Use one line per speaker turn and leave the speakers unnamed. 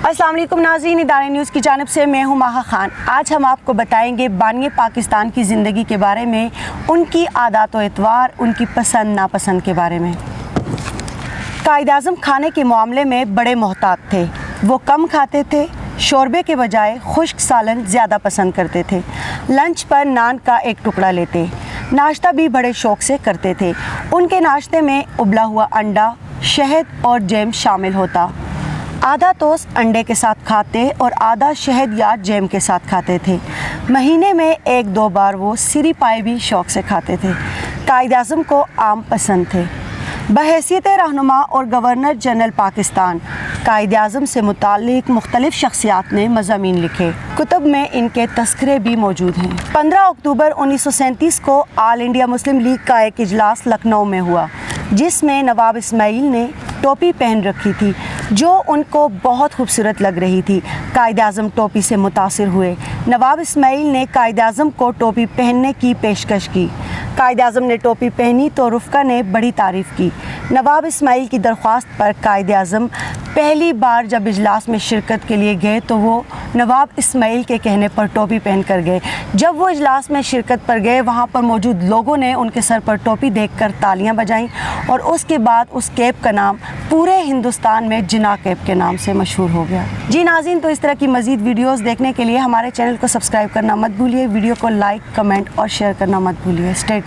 अस्सलाम वालेकुम नाज़रीन, इदारे न्यूज़ की जानिब से मैं हूँ माहा खान। आज हम आपको बताएंगे बानिए पाकिस्तान की ज़िंदगी के बारे में, उनकी आदत व एतवार, उनकी पसंद नापसंद के बारे में। कायद-ए-आज़म खाने के मामले में बड़े मोहतात थे। वो कम खाते थे, शोरबे के बजाय खुश्क सालन ज़्यादा पसंद करते थे। लंच पर नान का एक टुकड़ा लेते, नाश्ता भी बड़े शौक़ से करते थे। उनके नाश्ते में उबला हुआ अंडा, शहद और जैम शामिल होता। आधा टोस्ट अंडे के साथ खाते और आधा शहद या जैम के साथ खाते थे। महीने में 1-2 बार वो सिरी पाए भी शौक़ से खाते थे। कायद-ए-आज़म को आम पसंद थे। बहैसियत रहनुमा और गवर्नर जनरल पाकिस्तान, कायद-ए-आज़म से मुताल्लिक़ मुख्तलिफ़ शख्सियात ने मज़ामीन लिखे। कुतुब में इनके तस्करे भी मौजूद हैं। 15 अक्टूबर 1937 को ऑल इंडिया मुस्लिम लीग का एक इजलास लखनऊ में हुआ, जिसमें नवाब इस्माइल ने टोपी पहन रखी थी, जो उनको बहुत खूबसूरत लग रही थी। कायद-ए-आज़म टोपी से मुतासिर हुए। नवाब इस्माइल ने कायद-ए-आज़म को टोपी पहनने की पेशकश की। कायद-ए-आज़म ने टोपी पहनी तो रुफ़का ने बड़ी तारीफ़ की। नवाब इस्माइल की दरख्वास्त पर कायद-ए-आज़म पहली बार जब इजलास में शिरकत के लिए गए तो वो नवाब इस्माइल के कहने पर टोपी पहन कर गए। जब वो इजलास में शिरकत पर गए, वहाँ पर मौजूद लोगों ने उनके सर पर टोपी देखकर तालियां बजाईं और उसके बाद उस कैप का नाम पूरे हिंदुस्तान में जिना कैप के नाम से मशहूर हो गया। जी नाज़रीन, तो इस तरह की मज़ीद वीडियोज़ देखने के लिए हमारे चैनल को सब्सक्राइब करना मत भूलिए। वीडियो को लाइक, कमेंट और शेयर करना मत भूलिए। स्टे